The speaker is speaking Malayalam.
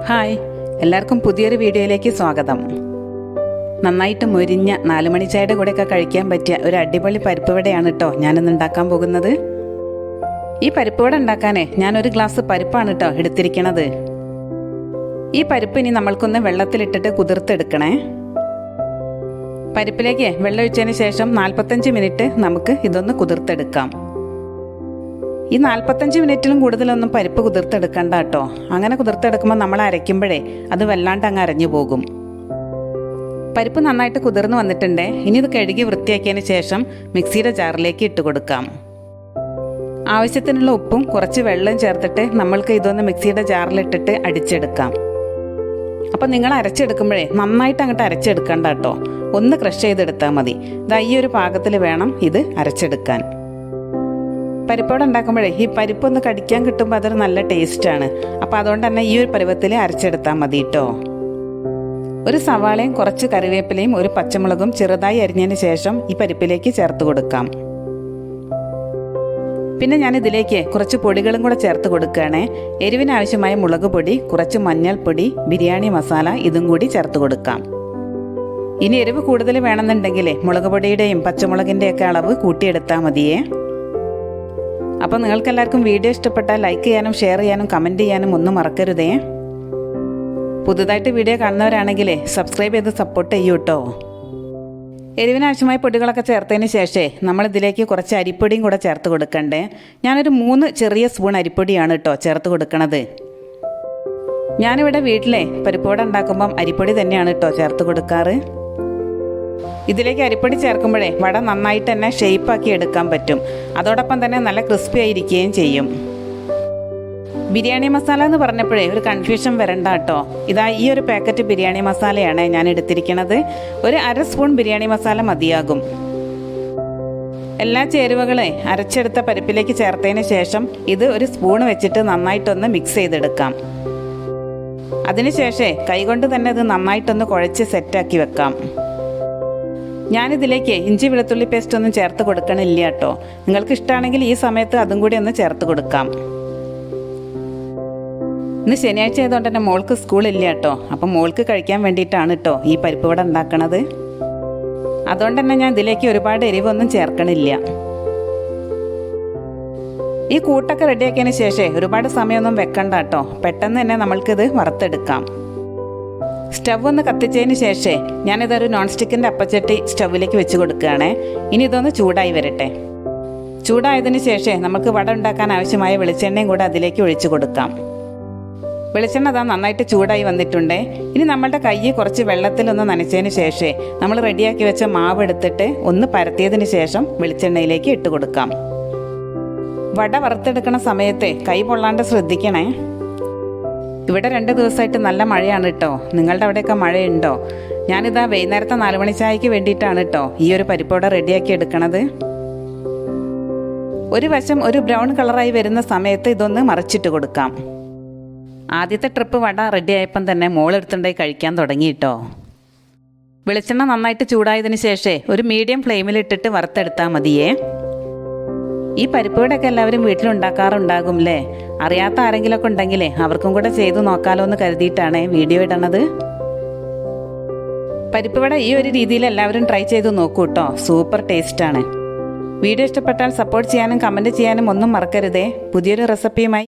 ഹായ്, എല്ലാവർക്കും പുതിയൊരു വീഡിയോയിലേക്ക് സ്വാഗതം. നന്നായിട്ട് മൊരിഞ്ഞ 4 മണി ചായയുടെ കൂടെയൊക്കെ കഴിക്കാൻ പറ്റിയ ഒരു അടിപൊളി പരിപ്പ് വടയാണ് കേട്ടോ ഞാനിന്ന് ഉണ്ടാക്കാൻ പോകുന്നത്. ഈ പരിപ്പ് വട ഉണ്ടാക്കാൻ ഞാനൊരു ഗ്ലാസ് പരിപ്പാണ് കേട്ടോ എടുത്തിരിക്കണത്. ഈ പരിപ്പ് ഇനി നമ്മൾക്കൊന്ന് വെള്ളത്തിലിട്ടിട്ട് കുതിർത്തെടുക്കണേ. പരിപ്പിലേക്ക് വെള്ളം ഒഴിച്ചതിന് ശേഷം 45 മിനിറ്റ് നമുക്ക് ഇതൊന്ന് കുതിർത്തെടുക്കാം. ഈ 45 മിനിറ്റിലും കൂടുതലൊന്നും പരിപ്പ് കുതിർത്തെടുക്കണ്ട കേട്ടോ. അങ്ങനെ കുതിർത്തെടുക്കുമ്പോൾ നമ്മൾ അരയ്ക്കുമ്പോഴേ അത് വല്ലാണ്ട് അങ്ങ് അരഞ്ഞു പോകും. പരിപ്പ് നന്നായിട്ട് കുതിർന്ന് വന്നിട്ടുണ്ട്. ഇനി ഇത് കഴുകി വൃത്തിയാക്കിയതിന് ശേഷം മിക്സിയുടെ ജാറിലേക്ക് ഇട്ട് കൊടുക്കാം. ആവശ്യത്തിനുള്ള ഉപ്പും കുറച്ച് വെള്ളവും ചേർത്തിട്ട് നമ്മൾക്ക് ഇതൊന്ന് മിക്സിയുടെ ജാറിലിട്ടിട്ട് അടിച്ചെടുക്കാം. അപ്പം നിങ്ങൾ അരച്ചെടുക്കുമ്പോഴേ നന്നായിട്ട് അങ്ങോട്ട് അരച്ചെടുക്കണ്ട കേട്ടോ, ഒന്ന് ക്രഷ് ചെയ്തെടുത്താൽ മതി. ഇതാ ഈ ഒരു പാകത്തിൽ വേണം ഇത് അരച്ചെടുക്കാൻ. പരിപ്പോടെ ഉണ്ടാക്കുമ്പോഴേ ഈ പരിപ്പൊന്ന് കടിക്കാൻ കിട്ടുമ്പോൾ അതൊരു നല്ല ടേസ്റ്റാണ്. അപ്പോൾ അതുകൊണ്ട് തന്നെ ഈ ഒരു പരുവത്തിൽ അരച്ചെടുത്താൽ മതി കേട്ടോ. ഒരു സവാളയും കുറച്ച് കറിവേപ്പിലയും ഒരു പച്ചമുളകും ചെറുതായി അരിഞ്ഞതിന് ശേഷം ഈ പരിപ്പിലേക്ക് ചേർത്ത് കൊടുക്കാം. പിന്നെ ഞാൻ ഇതിലേക്ക് കുറച്ച് പൊടികളും കൂടെ ചേർത്ത് കൊടുക്കുകയാണേ. എരിവിനാവശ്യമായ മുളക് പൊടി, കുറച്ച് മഞ്ഞൾപ്പൊടി, ബിരിയാണി മസാല ഇതും കൂടി ചേർത്ത് കൊടുക്കാം. ഇനി എരിവ് കൂടുതൽ വേണമെന്നുണ്ടെങ്കിൽ മുളക് പൊടിയുടെയും പച്ചമുളകിൻ്റെയൊക്കെ അളവ് കൂട്ടിയെടുത്താൽ മതിയേ. അപ്പോൾ നിങ്ങൾക്കെല്ലാവർക്കും വീഡിയോ ഇഷ്ടപ്പെട്ടാൽ ലൈക്ക് ചെയ്യാനും ഷെയർ ചെയ്യാനും കമൻറ്റ് ചെയ്യാനും ഒന്നും മറക്കരുതേ. പുതുതായിട്ട് വീഡിയോ കാണുന്നവരാണെങ്കിൽ സബ്സ്ക്രൈബ് ചെയ്ത് സപ്പോർട്ട് ചെയ്യൂ കേട്ടോ. എരിവിനാവശ്യമായ പൊടികളൊക്കെ ചേർത്തതിന് ശേഷം നമ്മളിതിലേക്ക് കുറച്ച് അരിപ്പൊടിയും കൂടെ ചേർത്ത് കൊടുക്കണ്ടേ. ഞാനൊരു 3 ചെറിയ സ്പൂൺ അരിപ്പൊടിയാണ് കേട്ടോ ചേർത്ത് കൊടുക്കണത്. ഞാനിവിടെ വീട്ടിലെ പരിപ്പോട ഉണ്ടാക്കുമ്പം അരിപ്പൊടി തന്നെയാണ് കേട്ടോ ചേർത്ത് കൊടുക്കാറ്. ഇതിലേക്ക് അരിപ്പൊടി ചേർക്കുമ്പോഴേ വട നന്നായിട്ട് തന്നെ ഷേപ്പാക്കി എടുക്കാൻ പറ്റും. അതോടൊപ്പം തന്നെ നല്ല ക്രിസ്പി ആയിരിക്കുകയും ചെയ്യും. ബിരിയാണി മസാല എന്ന് പറഞ്ഞപ്പോഴേ ഒരു കൺഫ്യൂഷൻ വരണ്ട കേട്ടോ. ഇതാ ഈ ഒരു പാക്കറ്റ് ബിരിയാണി മസാലയാണ് ഞാൻ എടുത്തിരിക്കുന്നത്. ഒരു 1/2 സ്പൂൺ ബിരിയാണി മസാല മതിയാകും. എല്ലാ ചേരുവകളെ അരച്ചെടുത്ത പരിപ്പിലേക്ക് ചേർത്തതിന് ശേഷം ഇത് ഒരു സ്പൂൺ വെച്ചിട്ട് നന്നായിട്ടൊന്ന് മിക്സ് ചെയ്തെടുക്കാം. അതിനുശേഷം കൈകൊണ്ട് തന്നെ ഇത് നന്നായിട്ടൊന്ന് കുഴച്ച് സെറ്റാക്കി വെക്കാം. ഞാനിതിലേക്ക് ഇഞ്ചി വെളുത്തുള്ളി പേസ്റ്റ് ഒന്നും ചേർത്ത് കൊടുക്കണില്ല കേട്ടോ. നിങ്ങൾക്ക് ഇഷ്ടമാണെങ്കിൽ ഈ സമയത്ത് അതും കൂടി ഒന്ന് ചേർത്ത് കൊടുക്കാം. ഇന്ന് ശനിയാഴ്ച ആയതുകൊണ്ട് തന്നെ മോൾക്ക് സ്കൂളില്ല കേട്ടോ. അപ്പം മോൾക്ക് കഴിക്കാൻ വേണ്ടിയിട്ടാണ് കേട്ടോ ഈ പരിപ്പ് വട ഉണ്ടാക്കണത്. അതുകൊണ്ട് തന്നെ ഞാൻ ഇതിലേക്ക് ഒരുപാട് എരിവൊന്നും ചേർക്കണില്ല. ഈ കൂട്ടൊക്കെ റെഡിയാക്കിയതിന് ശേഷം ഒരുപാട് സമയമൊന്നും വെക്കണ്ട കേട്ടോ. പെട്ടെന്ന് തന്നെ നമ്മൾക്കിത് വറുത്തെടുക്കാം. സ്റ്റവ് ഒന്ന് കത്തിച്ചതിന് ശേഷം ഞാനിതൊരു നോൺ സ്റ്റിക്കിൻ്റെ അപ്പച്ചട്ടി സ്റ്റവിലേക്ക് വെച്ച് കൊടുക്കുകയാണേ. ഇനി ഇതൊന്ന് ചൂടായി വരട്ടെ. ചൂടായതിന് ശേഷം നമുക്ക് വട ഉണ്ടാക്കാൻ ആവശ്യമായ വെളിച്ചെണ്ണയും കൂടെ അതിലേക്ക് ഒഴിച്ചു കൊടുക്കാം. വെളിച്ചെണ്ണ അതാ നന്നായിട്ട് ചൂടായി വന്നിട്ടുണ്ട്. ഇനി നമ്മളുടെ കൈ കുറച്ച് വെള്ളത്തിലൊന്ന് നനച്ചതിന് ശേഷം നമ്മൾ റെഡിയാക്കി വെച്ച മാവ് എടുത്തിട്ട് ഒന്ന് പരത്തിയതിന് ശേഷം വെളിച്ചെണ്ണയിലേക്ക് ഇട്ട് കൊടുക്കാം. വട വറുത്തെടുക്കണ സമയത്ത് കൈ പൊള്ളാണ്ട് ശ്രദ്ധിക്കണേ. ഇവിടെ 2 ദിവസമായിട്ട് നല്ല മഴയാണ് കേട്ടോ. നിങ്ങളുടെ അവിടെയൊക്കെ മഴയുണ്ടോ? ഞാനിതാ വൈകുന്നേരത്തെ 4 മണി ചായക്ക് വേണ്ടിയിട്ടാണ് കേട്ടോ ഈ ഒരു പരിപ്പോട റെഡിയാക്കി എടുക്കണത്. ഒരു വശം ഒരു ബ്രൗൺ കളറായി വരുന്ന സമയത്ത് ഇതൊന്ന് മറിച്ചിട്ട് കൊടുക്കാം. ആദ്യത്തെ ട്രിപ്പ് വട റെഡിയായപ്പം തന്നെ മോളെടുത്തുണ്ടായി കഴിക്കാൻ തുടങ്ങി കേട്ടോ. വെളിച്ചെണ്ണ നന്നായിട്ട് ചൂടായതിന് ശേഷം ഒരു മീഡിയം ഫ്ലെയിമിലിട്ടിട്ട് വറുത്തെടുത്താൽ മതിയേ. ഈ പരിപ്പുവടയൊക്കെ എല്ലാവരും വീട്ടിലുണ്ടാക്കാറുണ്ടാകും അല്ലേ? അറിയാത്ത ആരെങ്കിലുമൊക്കെ ഉണ്ടെങ്കിലേ അവർക്കും കൂടെ ചെയ്തു നോക്കാലോ എന്ന് കരുതിയിട്ടാണ് വീഡിയോ ഇടണത്. പരിപ്പുവട ഈ ഒരു രീതിയിൽ എല്ലാവരും ട്രൈ ചെയ്ത് നോക്കൂ കേട്ടോ. സൂപ്പർ ടേസ്റ്റാണ്. വീഡിയോ ഇഷ്ടപ്പെട്ടാൽ സപ്പോർട്ട് ചെയ്യാനും കമൻറ്റ് ചെയ്യാനും ഒന്നും മറക്കരുതേ. പുതിയൊരു റെസിപ്പിയുമായി